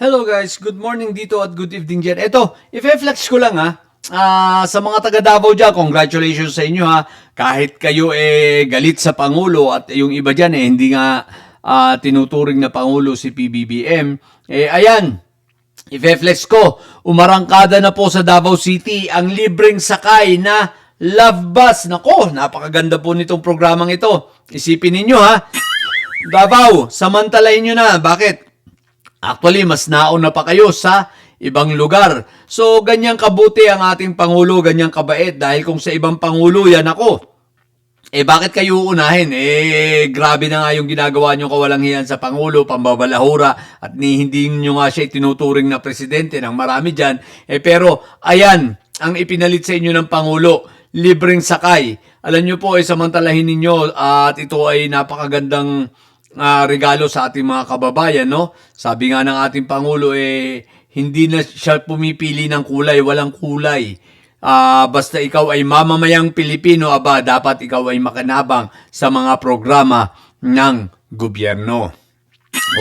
Hello guys, good morning dito at good evening dyan. Ito, i-flex ko lang sa mga taga Davao dyan, congratulations sa inyo ha. Kahit kayo galit sa Pangulo at yung iba dyan hindi nga tinuturing na Pangulo si PBBM. Ayan, i-flex ko, umarangkada na po sa Davao City ang libreng sakay na Love Bus. Nako, napakaganda po nitong programang ito. Isipin ninyo ha, Davao, samantalahin nyo na. Bakit? Actually, mas nauna pa kayo sa ibang lugar. So, ganyang kabuti ang ating Pangulo, ganyang kabait. Dahil kung sa ibang Pangulo, yan ako. Bakit kayo uunahin? Grabe na nga yung ginagawa nyo kawalang hiyan sa Pangulo, pambabalahura, at hindi nyo nga siya tinuturing na presidente ng marami dyan. Pero, ayan, ang ipinalit sa inyo ng Pangulo, libreng sakay. Alam nyo po, samantalahin ninyo at ito ay napakagandang regalo sa ating mga kababayan, no? Sabi nga ng ating Pangulo, hindi na siya pumipili ng kulay, walang kulay. Basta ikaw ay mamamayang Pilipino, dapat ikaw ay makinabang sa mga programa ng gobyerno.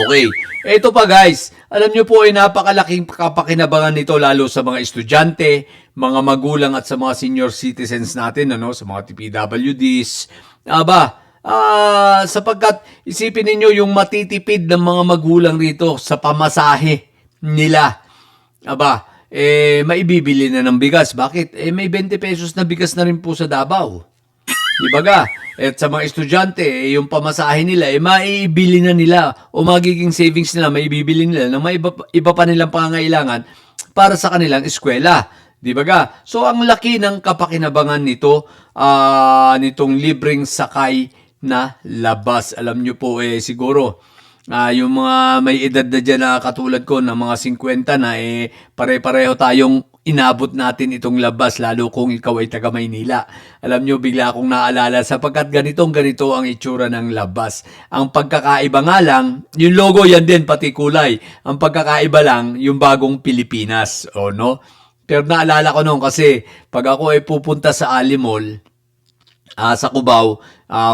Okay, ito pa guys, alam nyo po ay napakalaking kapakinabangan nito lalo sa mga estudyante, mga magulang at sa mga senior citizens natin, ano? Sa mga TPWDs. Sapagkat isipin ninyo yung matitipid ng mga magulang rito sa pamasahe nila. Maibibili na ng bigas. Bakit? May 20 pesos na bigas na rin po sa Davao. Diba? At sa mga estudyante, yung pamasahe nila, maibili na nila o magiging savings nila, maibibili nila ng iba pa nilang pangangailangan para sa kanilang eskwela. Diba? So, ang laki ng kapakinabangan nito, nitong libreng sakay na labas. Alam nyo po siguro, yung mga may edad na dyan na katulad ko na mga 50 na pare-pareho tayong inabot natin itong labas, lalo kung ikaw ay taga Maynila. Alam nyo, bigla akong naalala sapagkat ganito ang itsura ng labas. Ang pagkakaiba nga lang, yung logo yan din, pati kulay. Ang pagkakaiba lang, yung bagong Pilipinas. No? Pero naalala ko noon kasi pag ako ay pupunta sa Ali Mall, sa Cubao,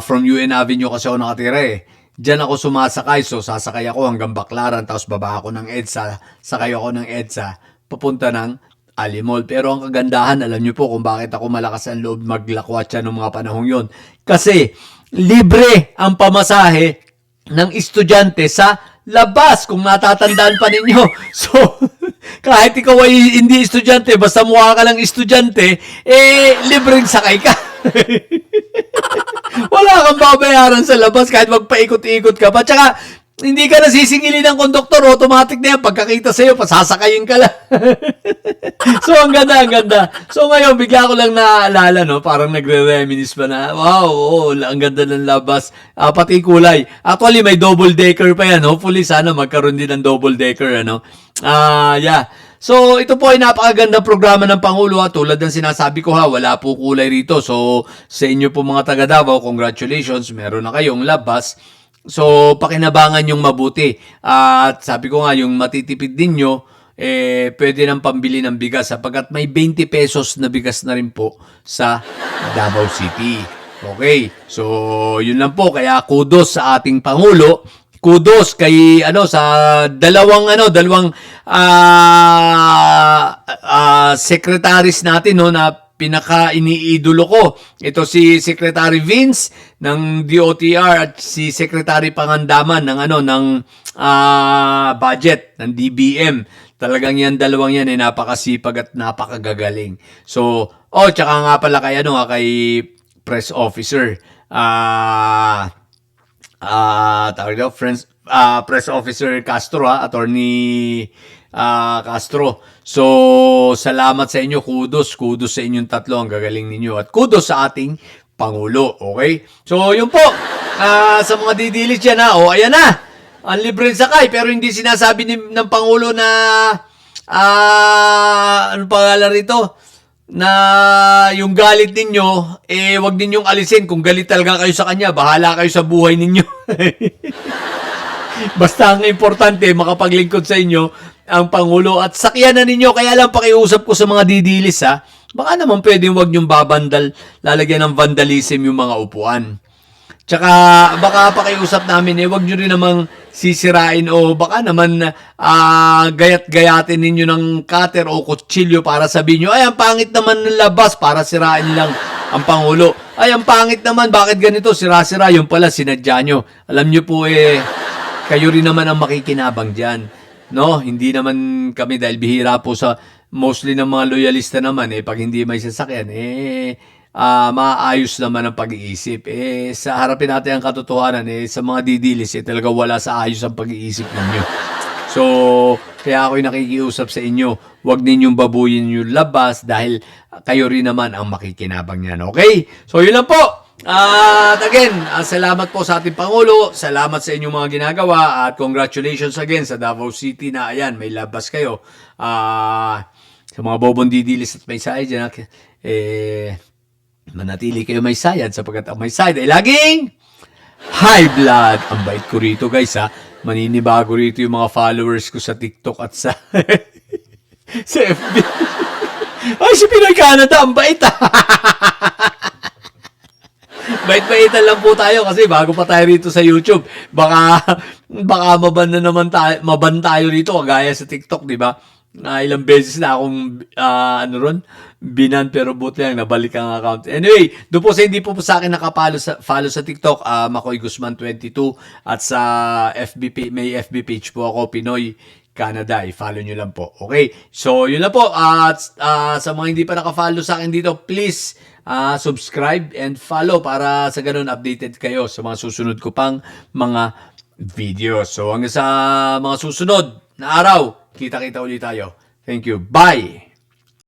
from UN Avenue kasi ako nakatira Diyan ako sumasakay. So, sasakay ako hanggang Baclaran, tapos baba ako ng EDSA, sakay ako ng EDSA, papunta ng Ali Mall. Pero ang kagandahan, alam nyo po kung bakit ako malakas ang loob maglakwatsa ng mga panahong yon. Kasi, libre ang pamasahe ng estudyante sa labas, kung natatandaan pa ninyo. So, kahit ikaw ay hindi estudyante, basta mukha ka lang estudyante, libreng sakay ka. Wala kang babayaran sa labas kahit magpaikot-ikot ka pa. Tsaka, hindi ka nasisingilin ng konduktor, automatic na yan. Pagkakita sa'yo, pasasakayin ka lang. So, ang ganda. So, ngayon, bigla ko lang naaalala, no? Parang nagre-reminisce pa na, wow, ang ganda ng labas. Pati kulay. Actually, may double decker pa yan. Hopefully, sana magkaroon din ng double decker, ano? Yeah. So, ito po ay napakagandang programa ng Pangulo tulad ng sinasabi ko wala po kulay rito. So, sa inyo po mga taga Davao, congratulations, meron na kayong labas. So, pakinabangan yung mabuti. At sabi ko nga, yung matitipid ninyo, pwede nang pambili ng bigas sapagkat may 20 pesos na bigas na rin po sa Davao City. Okay, so yun lang po. Kaya kudos sa ating Pangulo. Kudos kay sa dalawang secretaries natin na pinaka iniidolo ko. Ito si Secretary Vince ng DOTR at si Secretary Pangandaman ng budget ng DBM. Talagang yan dalawang yan napakasipag at napakagagaling. So, tsaka nga pala kay press officer. Press officer Castro, attorney Castro. So, salamat sa inyo. Kudos sa inyong tatlo. Ang gagaling ninyo. At kudos sa ating Pangulo. Okay? So, yun po. Sa mga didilis dyan ayan na. Ang libreng sakay. Pero hindi sinasabi ng Pangulo na ano pangalan rito? Na yung galit ninyo, wag ninyong alisin. Kung galit talaga kayo sa kanya, bahala kayo sa buhay ninyo. Basta ang importante, makapaglingkod sa inyo ang Pangulo at sakyanan ninyo. Kaya lang pakiusap ko sa mga didilis baka naman pwedeng wag nyong lalagyan ng vandalism yung mga upuan. Tsaka baka pakiusap namin wag nyo rin namang sisirain o baka naman gayat-gayatin ninyo ng cutter o kutsilyo para sabihin nyo, ay ang pangit naman ng labas para sirain lang ang Pangulo. Ay ang pangit naman, bakit ganito, sira-sira, yung pala sinadya nyo. Alam nyo po kayo rin naman ang makikinabang dyan. No, hindi naman kami dahil bihira po sa mostly ng mga loyalista naman pag hindi may sasakyan maayos naman ang pag-iisip. Sa harapin natin ang katotohanan sa mga didilis talaga wala sa ayos ang pag-iisip ninyo. So, kaya ako'y nakikiusap sa inyo, huwag ninyong babuyin yung labas dahil kayo rin naman ang makikinabang niyan. Okay? So, yun lang po. At again, salamat po sa ating Pangulo. Salamat sa inyong mga ginagawa. At congratulations again sa Davao City na ayan, may labas kayo. Sa mga bobong didilis at may sayad dyan, manatili kayo may sayad sapagkat ang may sayad ay laging high blood. Ang bait ko rito guys maninibago rito yung mga followers ko sa TikTok at sa sa FB. Ay, si Pinoy Canada, ang bait Bait-baitan lang po tayo kasi bago pa tayo rito sa YouTube. Baka maban tayo rito kagaya sa TikTok, di ba? Ilang beses na akong binan pero buti lang nabalik ang account. Anyway, doon po sa hindi po sa akin follow sa TikTok, Makoy Guzman 22 at sa may FB page po ako, Pinoy Canada. I-follow nyo lang po. Okay? So, yun lang po. At sa mga hindi pa naka-follow sa akin dito, please subscribe and follow para sa ganun updated kayo sa mga susunod ko pang mga videos. So, hanggang sa mga susunod na araw, kita-kita ulit tayo. Thank you. Bye!